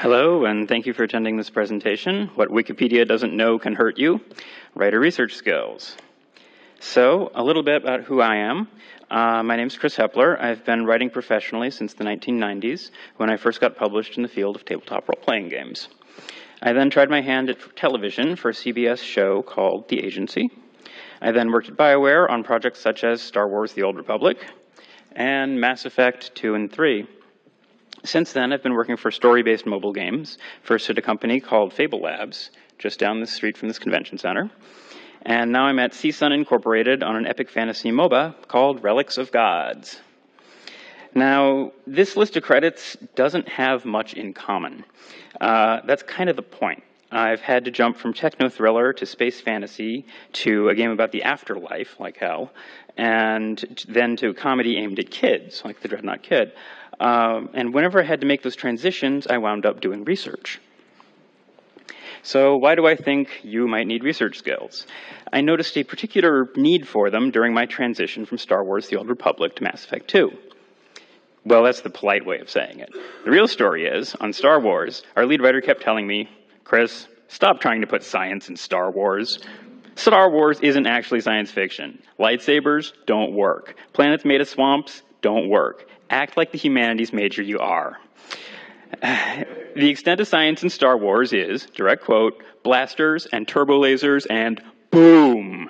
Hello, and thank you for attending this presentation. What Wikipedia doesn't know can hurt you. Writer research skills. So, a little bit about who I am. My name is Chris Hepler. I've been writing professionally since the 1990s, when I first got published in the field of tabletop role-playing games. I then tried my hand at television for a CBS show called The Agency. I then worked at BioWare on projects such as Star Wars: The Old Republic and Mass Effect 2 and 3. Since then, I've been working for story-based mobile games, first at a company called Fable Labs, just down the street from this convention center. And now I'm at Seasun Incorporated on an epic fantasy MOBA called Relics of Gods. Now, this list of credits doesn't have much in common. That's kind of the point. I've had to jump from techno-thriller to space fantasy to a game about the afterlife, like hell, and then to a comedy aimed at kids, like The Dreadnought Kid. And whenever I had to make those transitions, I wound up doing research. So why do I think you might need research skills? I noticed a particular need for them during my transition from Star Wars: The Old Republic to Mass Effect 2. Well, that's the polite way of saying it. The real story is, on Star Wars, our lead writer kept telling me, Chris, stop trying to put science in Star Wars. Star Wars isn't actually science fiction. Lightsabers don't work. Planets made of swamps don't work. Act like the humanities major you are. The extent of science in Star Wars is, direct quote, blasters and turbo lasers and boom.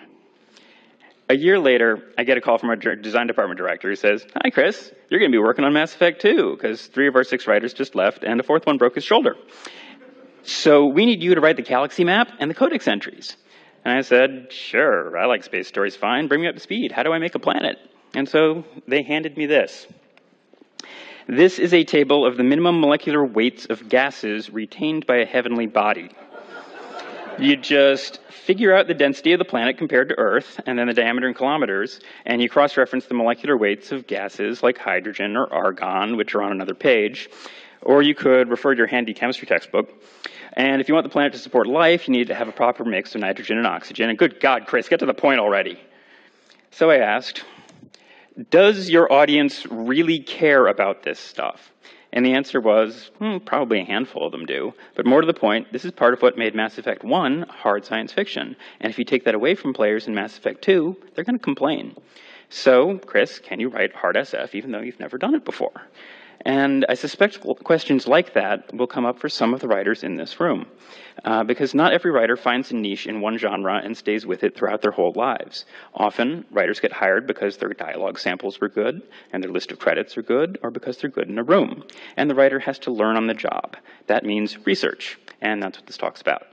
A year later, I get a call from our design department director who says, hi, Chris, you're going to be working on Mass Effect 2, because 3 of our 6 writers just left and a 4th one broke his shoulder. So we need you to write the galaxy map and the codex entries. And I said, sure, I like space stories fine. Bring me up to speed. How do I make a planet? And so they handed me this. This is a table of the minimum molecular weights of gases retained by a heavenly body. You just figure out the density of the planet compared to Earth, and then the diameter in kilometers, and you cross-reference the molecular weights of gases like hydrogen or argon, which are on another page. Or you could refer to your handy chemistry textbook. And if you want the planet to support life, you need to have a proper mix of nitrogen and oxygen. And good God, Chris, get to the point already. So I asked, does your audience really care about this stuff? And the answer was, probably a handful of them do. But more to the point, this is part of what made Mass Effect 1 hard science fiction. And if you take that away from players in Mass Effect 2, they're going to complain. So, Chris, can you write hard SF even though you've never done it before? And I suspect questions like that will come up for some of the writers in this room, because not every writer finds a niche in one genre and stays with it throughout their whole lives. Often, writers get hired because their dialogue samples were good, and their list of credits are good, or because they're good in a room. And the writer has to learn on the job. That means research, and that's what this talk's about.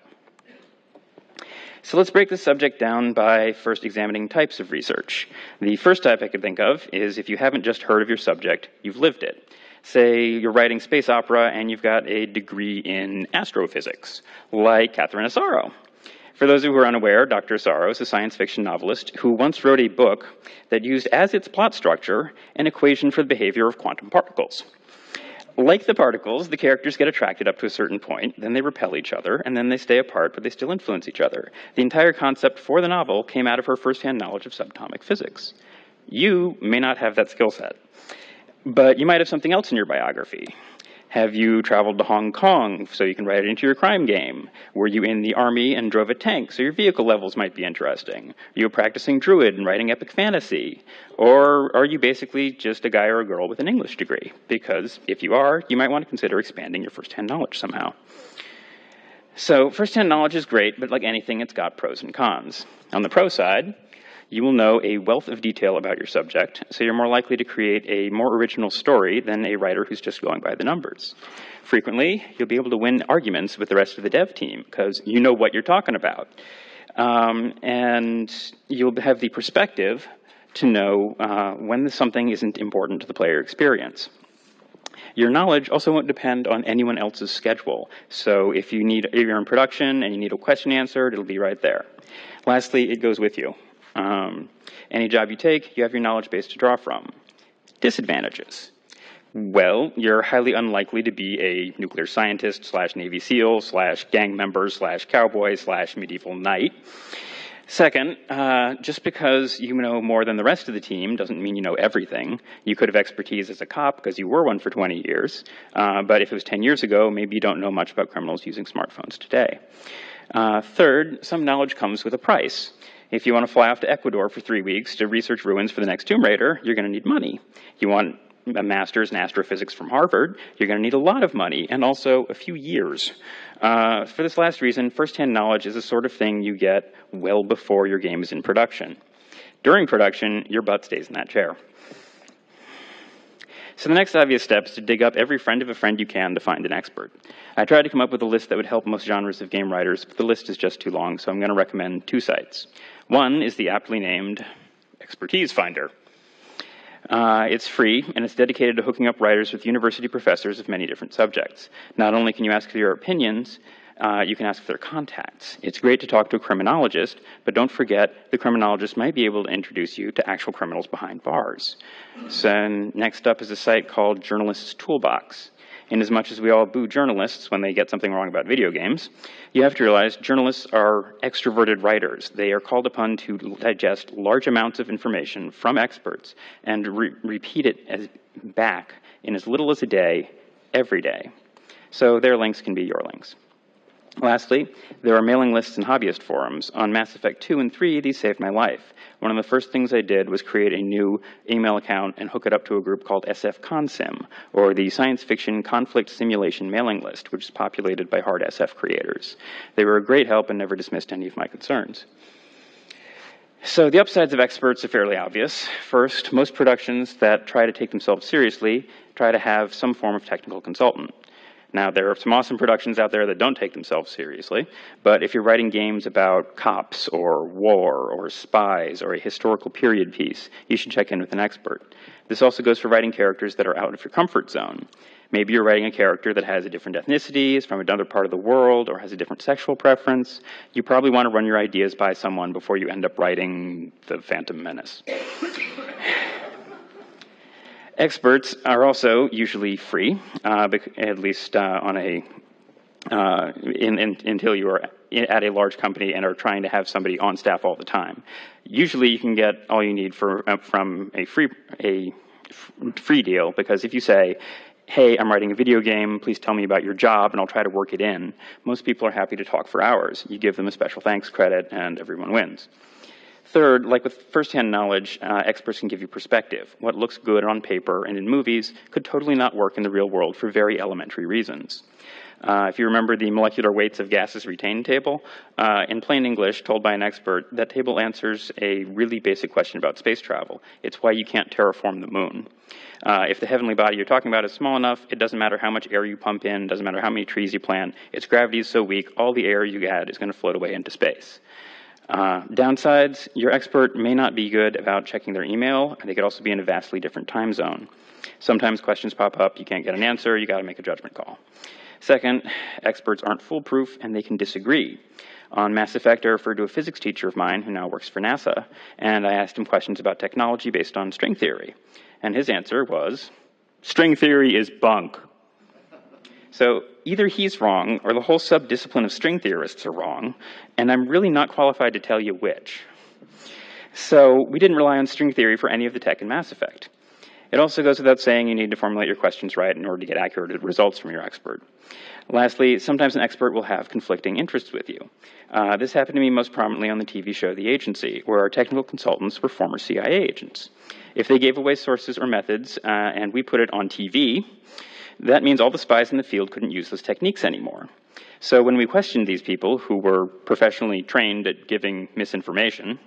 So let's break this subject down by first examining types of research. The first type I could think of is if you haven't just heard of your subject, you've lived it. Say you're writing space opera and you've got a degree in astrophysics, like Catherine Asaro. For those who are unaware, Dr. Asaro is a science fiction novelist who once wrote a book that used as its plot structure an equation for the behavior of quantum particles. Like the particles, the characters get attracted up to a certain point, then they repel each other, and then they stay apart, but they still influence each other. The entire concept for the novel came out of her first-hand knowledge of subatomic physics. You may not have that skill set, but you might have something else in your biography. Have you traveled to Hong Kong so you can write it into your crime game? Were you in the army and drove a tank so your vehicle levels might be interesting? Are you a practicing druid and writing epic fantasy? Or are you basically just a guy or a girl with an English degree? Because if you are, you might want to consider expanding your first-hand knowledge somehow. So first-hand knowledge is great, but like anything, it's got pros and cons. On the pro side, you will know a wealth of detail about your subject, so you're more likely to create a more original story than a writer who's just going by the numbers. Frequently, you'll be able to win arguments with the rest of the dev team, because you know what you're talking about. And you'll have the perspective to know when something isn't important to the player experience. Your knowledge also won't depend on anyone else's schedule. So if you're in production and you need a question answered, it'll be right there. Lastly, it goes with you. Any job you take, you have your knowledge base to draw from. Disadvantages. Well, you're highly unlikely to be a nuclear scientist / Navy SEAL / gang member / cowboy / medieval knight. Second, just because you know more than the rest of the team doesn't mean you know everything. You could have expertise as a cop because you were one for 20 years, but if it was 10 years ago, maybe you don't know much about criminals using smartphones today. Third, some knowledge comes with a price. If you want to fly off to Ecuador for 3 weeks to research ruins for the next Tomb Raider, you're going to need money. You want a master's in astrophysics from Harvard, you're going to need a lot of money and also a few years. For this last reason, first-hand knowledge is the sort of thing you get well before your game is in production. During production, your butt stays in that chair. So the next obvious step is to dig up every friend of a friend you can to find an expert. I tried to come up with a list that would help most genres of game writers, but the list is just too long, so I'm going to recommend 2 sites. One is the aptly named Expertise Finder. It's free, and it's dedicated to hooking up writers with university professors of many different subjects. Not only can you ask for their opinions, you can ask for their contacts. It's great to talk to a criminologist, but don't forget the criminologist might be able to introduce you to actual criminals behind bars. So next up is a site called Journalist's Toolbox. And as much as we all boo journalists when they get something wrong about video games, you have to realize journalists are extroverted writers. They are called upon to digest large amounts of information from experts and repeat it back in as little as a day, every day. So their links can be your links. Lastly, there are mailing lists and hobbyist forums. On Mass Effect 2 and 3, these saved my life. One of the first things I did was create a new email account and hook it up to a group called SF Consim, or the Science Fiction Conflict Simulation mailing list, which is populated by hard SF creators. They were a great help and never dismissed any of my concerns. So the upsides of experts are fairly obvious. First, most productions that try to take themselves seriously try to have some form of technical consultant. Now, there are some awesome productions out there that don't take themselves seriously, but if you're writing games about cops or war or spies or a historical period piece, you should check in with an expert. This also goes for writing characters that are out of your comfort zone. Maybe you're writing a character that has a different ethnicity, is from another part of the world, or has a different sexual preference. You probably want to run your ideas by someone before you end up writing The Phantom Menace. Experts are also usually free, at least until you are at a large company and are trying to have somebody on staff all the time. Usually you can get all you need from a free deal, because if you say, hey, I'm writing a video game, please tell me about your job and I'll try to work it in, most people are happy to talk for hours. You give them a special thanks credit and everyone wins. Third, like with first-hand knowledge, experts can give you perspective. What looks good on paper and in movies could totally not work in the real world for very elementary reasons. If you remember the molecular weights of gases retained table, in plain English, told by an expert, that table answers a really basic question about space travel. It's why you can't terraform the moon. If the heavenly body you're talking about is small enough, it doesn't matter how much air you pump in, doesn't matter how many trees you plant, its gravity is so weak, all the air you add is going to float away into space. Downsides, your expert may not be good about checking their email, and they could also be in a vastly different time zone. Sometimes questions pop up, you can't get an answer, you gotta make a judgment call. Second, experts aren't foolproof and they can disagree. On Mass Effect, I referred to a physics teacher of mine who now works for NASA, and I asked him questions about technology based on string theory. And his answer was, string theory is bunk. So either he's wrong or the whole sub-discipline of string theorists are wrong, and I'm really not qualified to tell you which. So we didn't rely on string theory for any of the tech in Mass Effect. It also goes without saying you need to formulate your questions right in order to get accurate results from your expert. Lastly, sometimes an expert will have conflicting interests with you. This happened to me most prominently on the TV show The Agency, where our technical consultants were former CIA agents. If they gave away sources or methods and we put it on TV, that means all the spies in the field couldn't use those techniques anymore. So when we questioned these people who were professionally trained at giving misinformation,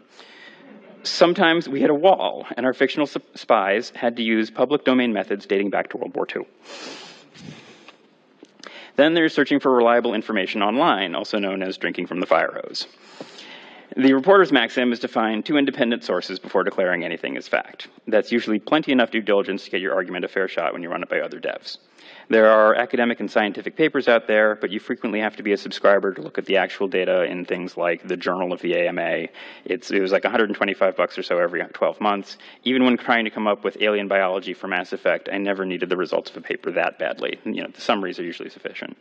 sometimes we hit a wall, and our fictional spies had to use public domain methods dating back to World War II. Then there's searching for reliable information online, also known as drinking from the fire hose. The reporter's maxim is to find 2 independent sources before declaring anything as fact. That's usually plenty enough due diligence to get your argument a fair shot when you run it by other devs. There are academic and scientific papers out there, but you frequently have to be a subscriber to look at the actual data in things like the Journal of the AMA. It was like $125 or so every 12 months. Even when trying to come up with alien biology for Mass Effect, I never needed the results of a paper that badly. The summaries are usually sufficient.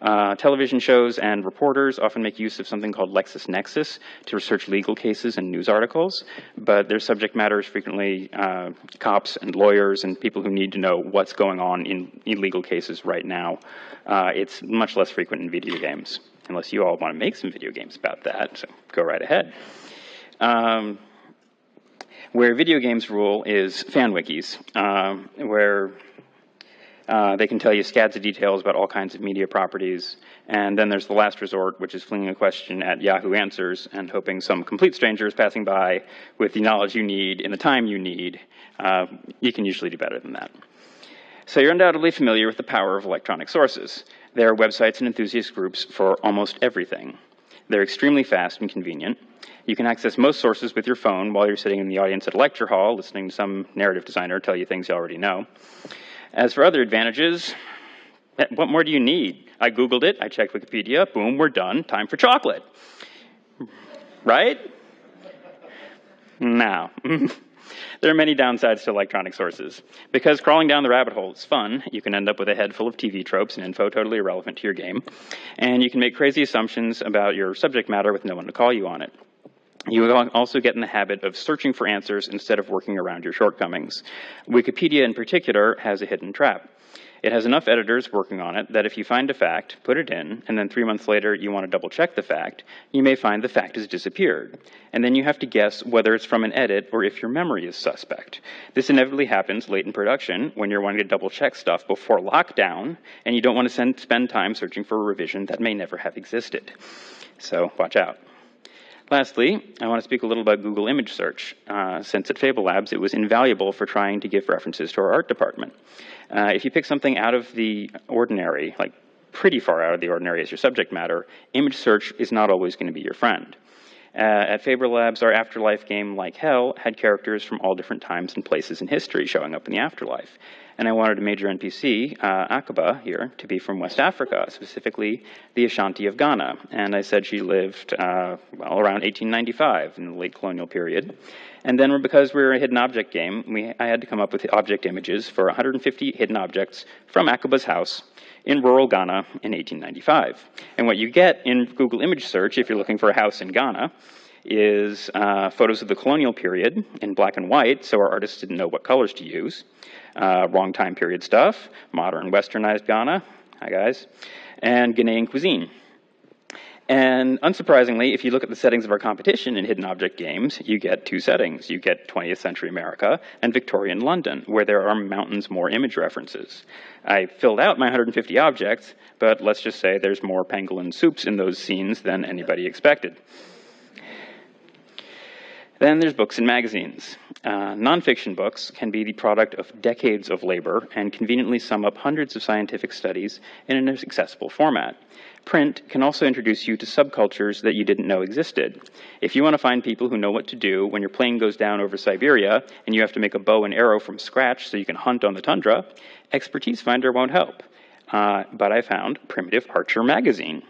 Television shows and reporters often make use of something called LexisNexis to research legal cases and news articles, but their subject matter is frequently cops and lawyers and people who need to know what's going on in legal cases right now. It's much less frequent in video games, unless you all want to make some video games about that, so go right ahead. Where video games rule is fan wikis, where they can tell you scads of details about all kinds of media properties. And then there's the last resort, which is flinging a question at Yahoo Answers and hoping some complete stranger is passing by with the knowledge you need in the time you need. You can usually do better than that. So you're undoubtedly familiar with the power of electronic sources. There are websites and enthusiast groups for almost everything. They're extremely fast and convenient. You can access most sources with your phone while you're sitting in the audience at a lecture hall listening to some narrative designer tell you things you already know. As for other advantages, what more do you need? I Googled it, I checked Wikipedia, boom, we're done, time for chocolate. Right? Now, there are many downsides to electronic sources. Because crawling down the rabbit hole is fun, you can end up with a head full of TV tropes and info totally irrelevant to your game, and you can make crazy assumptions about your subject matter with no one to call you on it. You will also get in the habit of searching for answers instead of working around your shortcomings. Wikipedia in particular has a hidden trap. It has enough editors working on it that if you find a fact, put it in, and then 3 months later you want to double check the fact, you may find the fact has disappeared. And then you have to guess whether it's from an edit or if your memory is suspect. This inevitably happens late in production when you're wanting to double check stuff before lockdown, and you don't want to spend time searching for a revision that may never have existed. So watch out. Lastly, I want to speak a little about Google image search. Since at Fable Labs, it was invaluable for trying to give references to our art department. If you pick something out of the ordinary, like pretty far out of the ordinary as your subject matter, image search is not always going to be your friend. At Fable Labs, our Afterlife game, Like Hell, had characters from all different times and places in history showing up in the afterlife. And I wanted a major NPC, Akaba here, to be from West Africa, specifically the Ashanti of Ghana. And I said she lived, around 1895 in the late colonial period. And then because we were a hidden object game, I had to come up with object images for 150 hidden objects from Akaba's house in rural Ghana in 1895. And what you get in Google image search, if you're looking for a house in Ghana, is photos of the colonial period in black and white, so our artists didn't know what colors to use. Wrong time period stuff, modern westernized Ghana, hi guys, and Ghanaian cuisine. And unsurprisingly, if you look at the settings of our competition in hidden object games, you get two settings. You get 20th century America and Victorian London, where there are mountains more image references. I filled out my 150 objects, but let's just say there's more pangolin soups in those scenes than anybody expected. Then there's books and magazines. Nonfiction books can be the product of decades of labor and conveniently sum up hundreds of scientific studies in an accessible format. Print can also introduce you to subcultures that you didn't know existed. If you want to find people who know what to do when your plane goes down over Siberia and you have to make a bow and arrow from scratch so you can hunt on the tundra, Expertise Finder won't help. But I found Primitive Archer magazine.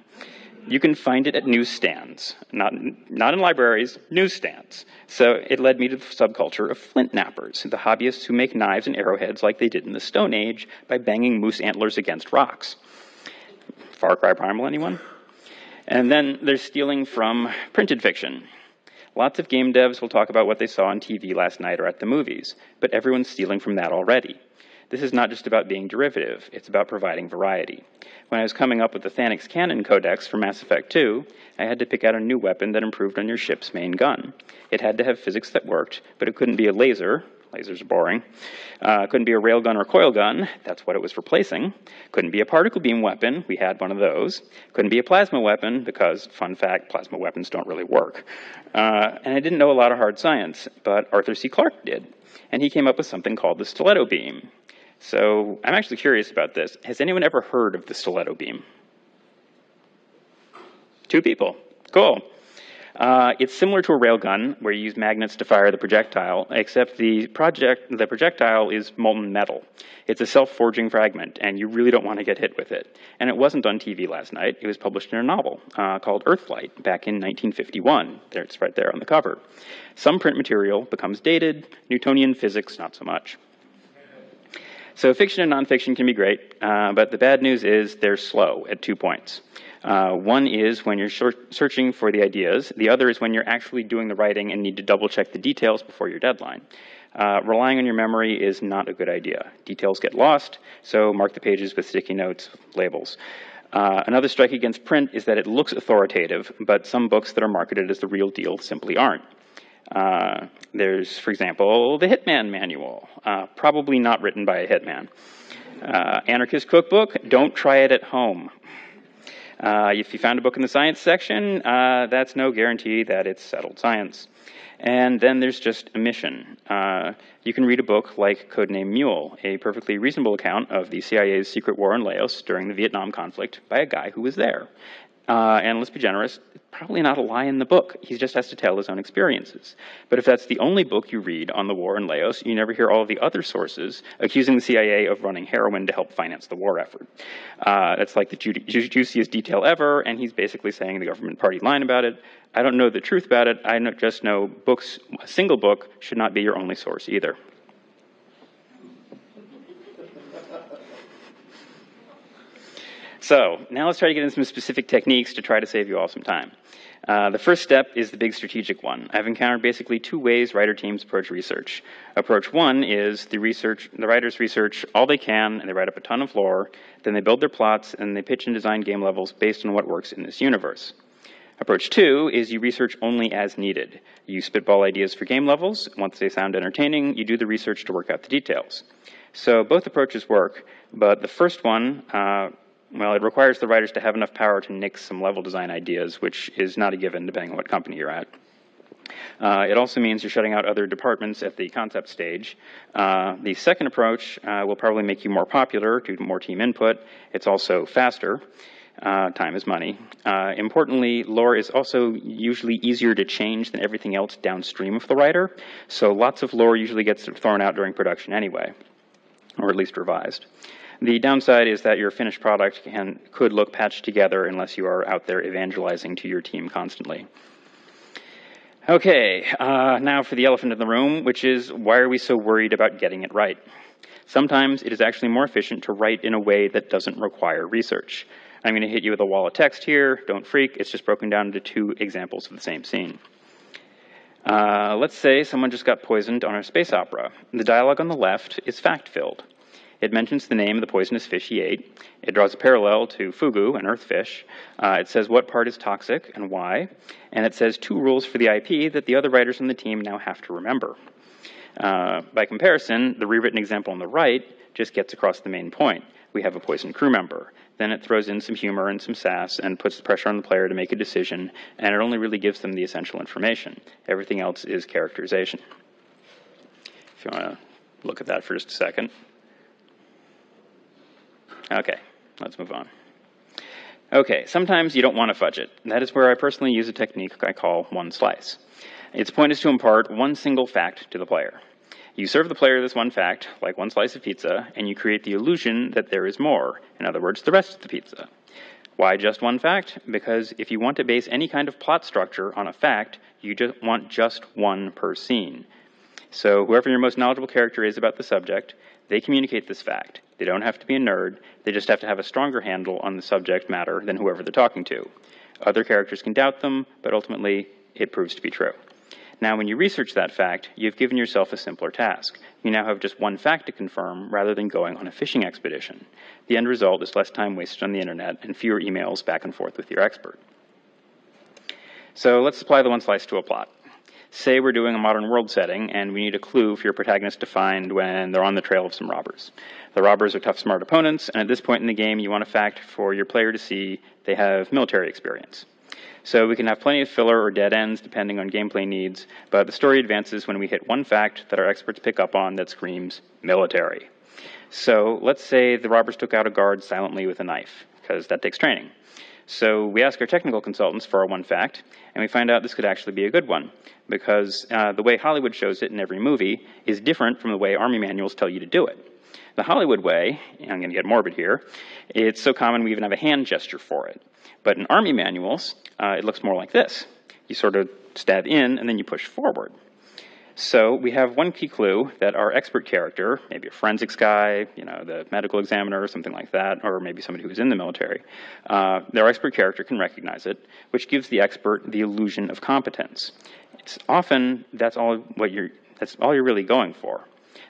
You can find it at newsstands, not in libraries, newsstands. So it led me to the subculture of flint knappers, the hobbyists who make knives and arrowheads like they did in the Stone Age by banging moose antlers against rocks. Far Cry Primal, anyone? And then there's stealing from printed fiction. Lots of game devs will talk about what they saw on TV last night or at the movies, but everyone's stealing from that already. This is not just about being derivative, it's about providing variety. When I was coming up with the Thanix Cannon Codex for Mass Effect 2, I had to pick out a new weapon that improved on your ship's main gun. It had to have physics that worked, but it couldn't be a laser. Lasers are boring. Couldn't be a railgun or coil gun. That's what it was replacing. Couldn't be a particle beam weapon. We had one of those. Couldn't be a plasma weapon because, fun fact, plasma weapons don't really work. And I didn't know a lot of hard science, but Arthur C. Clarke did. And he came up with something called the stiletto beam. So I'm actually curious about this. Has anyone ever heard of the stiletto beam? 2 people. Cool. It's similar to a railgun, where you use magnets to fire the projectile, except the projectile is molten metal. It's a self-forging fragment, and you really don't want to get hit with it. And it wasn't on TV last night. It was published in a novel called Earthlight back in 1951. There, it's right there on the cover. Some print material becomes dated. Newtonian physics, not so much. So fiction and nonfiction can be great, but the bad news is they're slow at 2 points. One is when you're searching for the ideas. The other is when you're actually doing the writing and need to double check the details before your deadline. Relying on your memory is not a good idea. Details get lost, so mark the pages with sticky notes, labels. Another strike against print is that it looks authoritative, but some books that are marketed as the real deal simply aren't. There's, for example, the Hitman Manual, probably not written by a hitman. Anarchist Cookbook, don't try it at home. If you found a book in the science section, that's no guarantee that it's settled science. And then there's just omission. You can read a book like Codename Mule, a perfectly reasonable account of the CIA's secret war in Laos during the Vietnam conflict by a guy who was there. And let's be generous, probably not a lie in the book. He just has to tell his own experiences. But if that's the only book you read on the war in Laos, you never hear all of the other sources accusing the CIA of running heroin to help finance the war effort. That's like the juiciest detail ever, and he's basically saying the government party lying about it. I don't know the truth about it. I just know books, a single book should not be your only source either. So now let's try to get into some specific techniques to try to save you all some time. The first step is the big strategic one. I've encountered basically 2 ways writer teams approach research. Approach 1 is the writers research all they can, and they write up a ton of lore, then they build their plots, and they pitch and design game levels based on what works in this universe. Approach 2 is you research only as needed. You spitball ideas for game levels. Once they sound entertaining, you do the research to work out the details. So both approaches work, but the first one, well, it requires the writers to have enough power to nix some level design ideas, which is not a given depending on what company you're at. It also means you're shutting out other departments at the concept stage. The second approach will probably make you more popular due to more team input. It's also faster. Time is money. Importantly, lore is also usually easier to change than everything else downstream of the writer, so lots of lore usually gets thrown out during production anyway, or at least revised. The downside is that your finished product could look patched together unless you are out there evangelizing to your team constantly. Okay, now for the elephant in the room, which is why are we so worried about getting it right? Sometimes it is actually more efficient to write in a way that doesn't require research. I'm going to hit you with a wall of text here. Don't freak. It's just broken down into 2 examples of the same scene. Let's say someone just got poisoned on a space opera. The dialogue on the left is fact-filled. It mentions the name of the poisonous fish he ate. It draws a parallel to fugu, an earth fish. It says what part is toxic and why. And it says 2 rules for the IP that the other writers on the team now have to remember. By comparison, the rewritten example on the right just gets across the main point. We have a poisoned crew member. Then it throws in some humor and some sass and puts the pressure on the player to make a decision, and it only really gives them the essential information. Everything else is characterization. If you want to look at that for just a second. Okay, let's move on. Okay, sometimes you don't want to fudge it. That is where I personally use a technique I call one slice. Its point is to impart one single fact to the player. You serve the player this one fact, like one slice of pizza, and you create the illusion that there is more. In other words, the rest of the pizza. Why just one fact? Because if you want to base any kind of plot structure on a fact, you just want just one per scene. So whoever your most knowledgeable character is about the subject, they communicate this fact. They don't have to be a nerd. They just have to have a stronger handle on the subject matter than whoever they're talking to. Other characters can doubt them, but ultimately it proves to be true. Now, when you research that fact, you've given yourself a simpler task. You now have just one fact to confirm rather than going on a fishing expedition. The end result is less time wasted on the internet and fewer emails back and forth with your expert. So let's apply the one slice to a plot. Say we're doing a modern world setting, and we need a clue for your protagonist to find when they're on the trail of some robbers. The robbers are tough, smart opponents, and at this point in the game, you want a fact for your player to see they have military experience. So we can have plenty of filler or dead ends depending on gameplay needs, but the story advances when we hit one fact that our experts pick up on that screams military. So let's say the robbers took out a guard silently with a knife, because that takes training. So we ask our technical consultants for our one fact, and we find out this could actually be a good one, because the way Hollywood shows it in every movie is different from the way army manuals tell you to do it. The Hollywood way, and I'm going to get morbid here, it's so common we even have a hand gesture for it. But in army manuals, it looks more like this. You sort of stab in, and then you push forward. So we have one key clue that our expert character, maybe a forensics guy, the medical examiner or something like that, or maybe somebody who's in the military, their expert character can recognize it, which gives the expert the illusion of competence. It's often that's all you're really going for.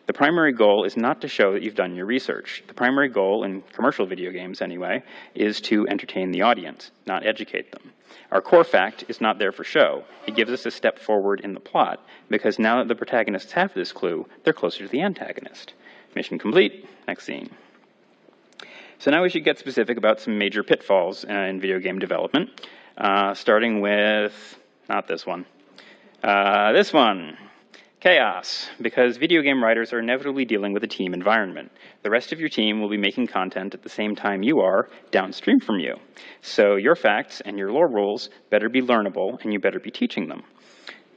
The primary goal is not to show that you've done your research. The primary goal, in commercial video games anyway, is to entertain the audience, not educate them. Our core fact is not there for show. It gives us a step forward in the plot, because now that the protagonists have this clue, they're closer to the antagonist. Mission complete, next scene. So now we should get specific about some major pitfalls in video game development, starting with, not this one, this one. Chaos, because video game writers are inevitably dealing with a team environment. The rest of your team will be making content at the same time you are, downstream from you. So your facts and your lore rules better be learnable, and you better be teaching them.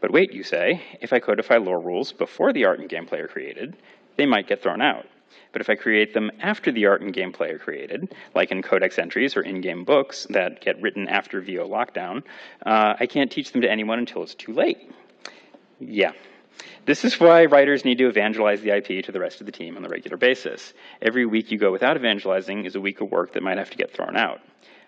But wait, you say, if I codify lore rules before the art and gameplay are created, they might get thrown out. But if I create them after the art and gameplay are created, like in codex entries or in-game books that get written after VO lockdown, I can't teach them to anyone until it's too late. Yeah. This is why writers need to evangelize the IP to the rest of the team on a regular basis. Every week you go without evangelizing is a week of work that might have to get thrown out.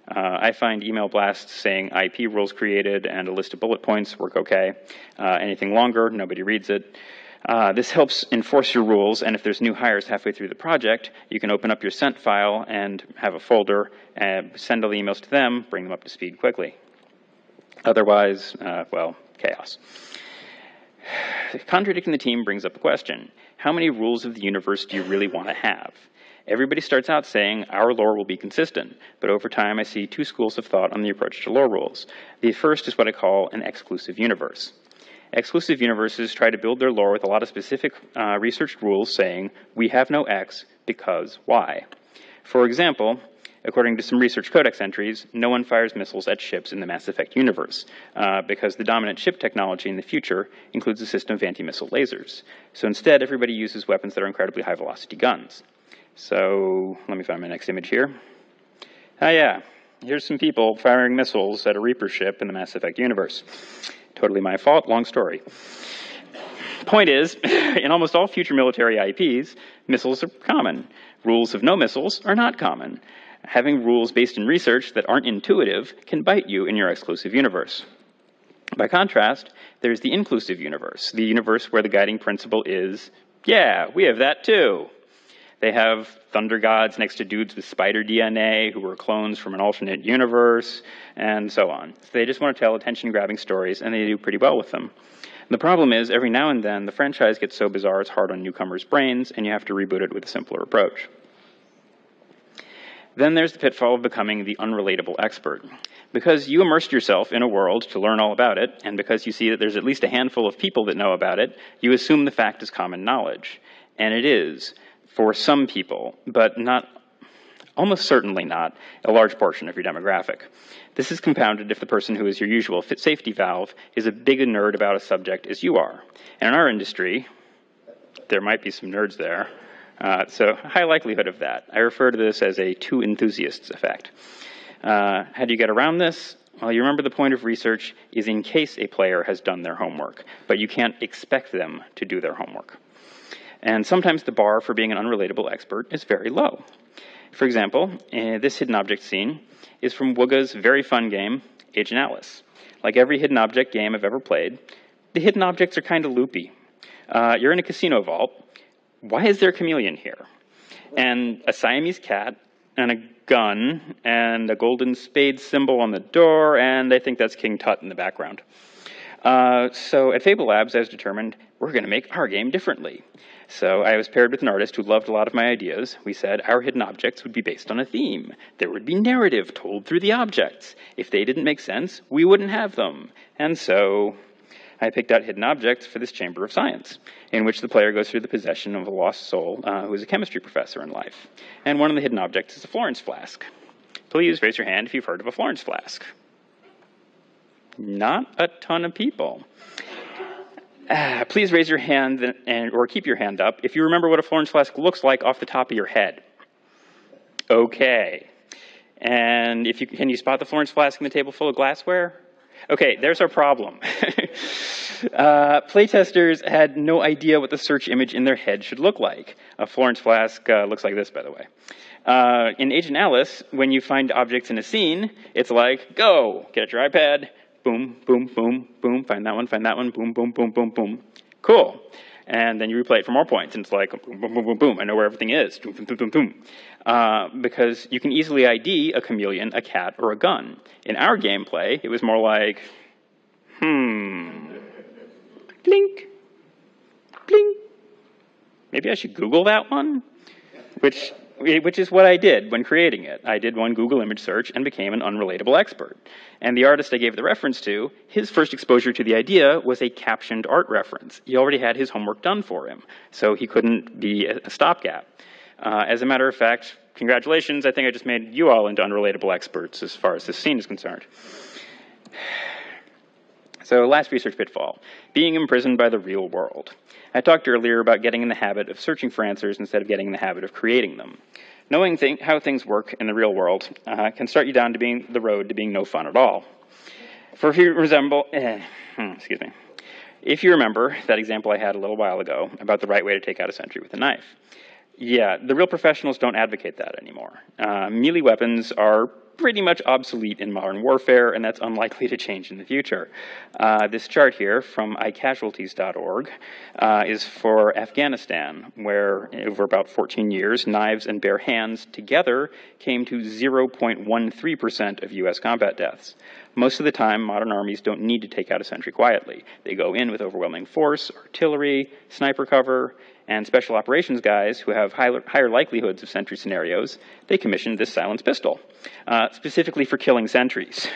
I find email blasts saying IP rules created and a list of bullet points work okay. Anything longer, nobody reads it. This helps enforce your rules, and if there's new hires halfway through the project, you can open up your sent file and have a folder, and send all the emails to them, bring them up to speed quickly. Otherwise, well, chaos. Contradicting the team brings up a question. How many rules of the universe do you really want to have? Everybody starts out saying, our lore will be consistent, but over time I see two schools of thought on the approach to lore rules. The first is what I call an exclusive universe. Exclusive universes try to build their lore with a lot of specific researched rules saying, we have no X because Y. For example, according to some research codex entries, no one fires missiles at ships in the Mass Effect universe, because the dominant ship technology in the future includes a system of anti-missile lasers. So instead, everybody uses weapons that are incredibly high-velocity guns. So let me find my next image here. Yeah, here's some people firing missiles at a Reaper ship in the Mass Effect universe. Totally my fault, long story. Point is, in almost all future military IPs, missiles are common. Rules of no missiles are not common. Having rules based in research that aren't intuitive can bite you in your exclusive universe. By contrast, there's the inclusive universe, the universe where the guiding principle is, yeah, we have that too. They have thunder gods next to dudes with spider DNA who were clones from an alternate universe, and so on. So they just want to tell attention-grabbing stories, and they do pretty well with them. The problem is, every now and then, the franchise gets so bizarre it's hard on newcomers' brains, and you have to reboot it with a simpler approach. Then there's the pitfall of becoming the unrelatable expert. Because you immersed yourself in a world to learn all about it, and because you see that there's at least a handful of people that know about it, you assume the fact is common knowledge. And it is, for some people, but not, almost certainly not, a large portion of your demographic. This is compounded if the person who is your usual safety valve is as big a nerd about a subject as you are. And in our industry, there might be some nerds there. So high likelihood of that. I refer to this as a two enthusiasts effect. How do you get around this? Well, you remember the point of research is in case a player has done their homework, but you can't expect them to do their homework. And sometimes the bar for being an unrelatable expert is very low. For example, this hidden object scene is from Wooga's very fun game, Agent Alice. Like every hidden object game I've ever played, the hidden objects are kind of loopy. You're in a casino vault. Why is there a chameleon here? And a Siamese cat, and a gun, and a golden spade symbol on the door, and I think that's King Tut in the background. So at Fable Labs, I was determined we're going to make our game differently. So I was paired with an artist who loved a lot of my ideas. We said our hidden objects would be based on a theme. There would be narrative told through the objects. If they didn't make sense, we wouldn't have them. And so I picked out hidden objects for this Chamber of Science, in which the player goes through the possession of a lost soul who is a chemistry professor in life. And one of the hidden objects is a Florence flask. Please raise your hand if you've heard of a Florence flask. Not a ton of people. Please raise your hand or keep your hand up if you remember what a Florence flask looks like off the top of your head. Okay. And can you spot the Florence flask in the table full of glassware? Okay, there's our problem. Playtesters had no idea what the search image in their head should look like. A Florence flask looks like this, by the way. In Agent Alice, when you find objects in a scene, it's like, go, get your iPad, boom, boom, boom, boom, find that one, boom, boom, boom, boom, boom. Cool. And then you replay it for more points, and it's like, boom, boom, boom, boom, boom, I know where everything is, boom, boom, boom, boom, boom. Because you can easily ID a chameleon, a cat, or a gun. In our gameplay, it was more like, blink, blink. Maybe I should Google that one? Which is what I did when creating it. I did one Google image search and became an unrelatable expert. And the artist I gave the reference to, his first exposure to the idea was a captioned art reference. He already had his homework done for him, so he couldn't be a stopgap. As a matter of fact, congratulations, I think I just made you all into unrelatable experts as far as this scene is concerned. So last research pitfall, being imprisoned by the real world. I talked earlier about getting in the habit of searching for answers instead of getting in the habit of creating them. Knowing how things work in the real world can start you down to being the road to being no fun at all. If you remember that example I had a little while ago about the right way to take out a sentry with a knife. Yeah, the real professionals don't advocate that anymore. Melee weapons are pretty much obsolete in modern warfare, and that's unlikely to change in the future. This chart here from iCasualties.org is for Afghanistan, where over about 14 years, knives and bare hands together came to 0.13% of U.S. combat deaths. Most of the time, modern armies don't need to take out a sentry quietly. They go in with overwhelming force, artillery, sniper cover, and special operations guys who have higher likelihoods of sentry scenarios. They commissioned this silenced pistol, specifically for killing sentries,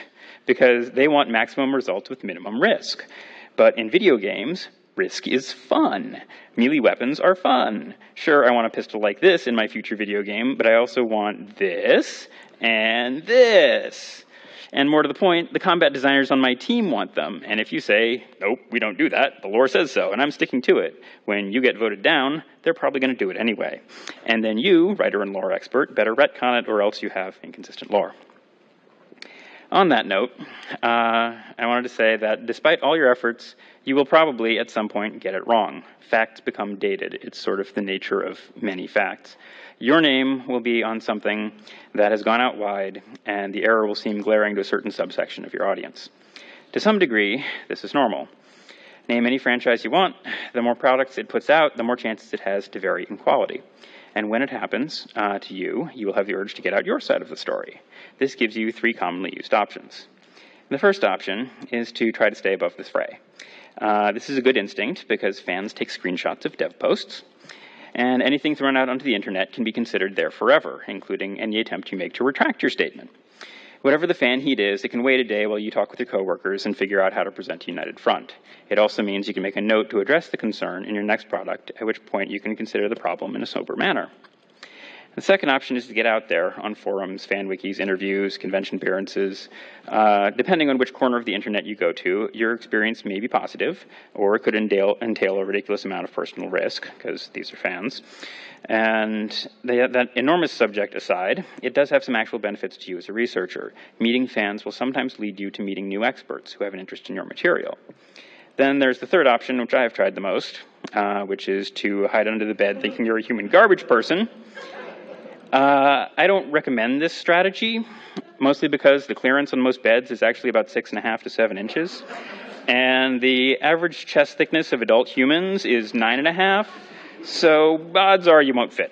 because they want maximum results with minimum risk. But in video games, risk is fun. Melee weapons are fun. Sure, I want a pistol like this in my future video game, but I also want this and this. And more to the point, the combat designers on my team want them. And if you say, nope, we don't do that, the lore says so, and I'm sticking to it, when you get voted down, they're probably going to do it anyway. And then you, writer and lore expert, better retcon it or else you have inconsistent lore. On that note, I wanted to say that despite all your efforts, you will probably at some point get it wrong. Facts become dated. It's sort of the nature of many facts. Your name will be on something that has gone out wide, and the error will seem glaring to a certain subsection of your audience. To some degree, this is normal. Name any franchise you want. The more products it puts out, the more chances it has to vary in quality. And when it happens to you, you will have the urge to get out your side of the story. This gives you 3 commonly used options. The first option is to try to stay above this fray. This is a good instinct because fans take screenshots of dev posts, and anything thrown out onto the internet can be considered there forever, including any attempt you make to retract your statement. Whatever the fan heat is, it can wait a day while you talk with your coworkers and figure out how to present a united front. It also means you can make a note to address the concern in your next product, at which point you can consider the problem in a sober manner. The second option is to get out there on forums, fan wikis, interviews, convention appearances. Depending on which corner of the internet you go to, your experience may be positive, or it could entail a ridiculous amount of personal risk, because these are fans. And that enormous subject aside, it does have some actual benefits to you as a researcher. Meeting fans will sometimes lead you to meeting new experts who have an interest in your material. Then there's the third option, which I have tried the most, which is to hide under the bed thinking you're a human garbage person. I don't recommend this strategy, mostly because the clearance on most beds is actually about 6.5 to 7 inches. And the average chest thickness of adult humans is 9.5, so odds are you won't fit.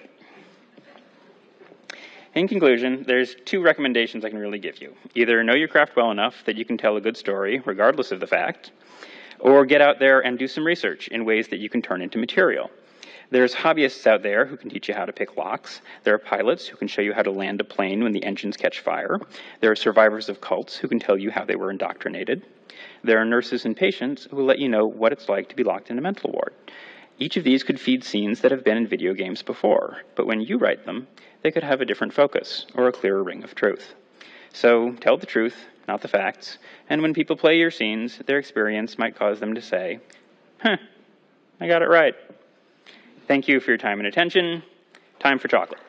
In conclusion, there's 2 recommendations I can really give you. Either know your craft well enough that you can tell a good story, regardless of the fact, or get out there and do some research in ways that you can turn into material. There's hobbyists out there who can teach you how to pick locks. There are pilots who can show you how to land a plane when the engines catch fire. There are survivors of cults who can tell you how they were indoctrinated. There are nurses and patients who will let you know what it's like to be locked in a mental ward. Each of these could feed scenes that have been in video games before, but when you write them, they could have a different focus or a clearer ring of truth. So tell the truth, not the facts, and when people play your scenes, their experience might cause them to say, I got it right. Thank you for your time and attention. Time for chocolate.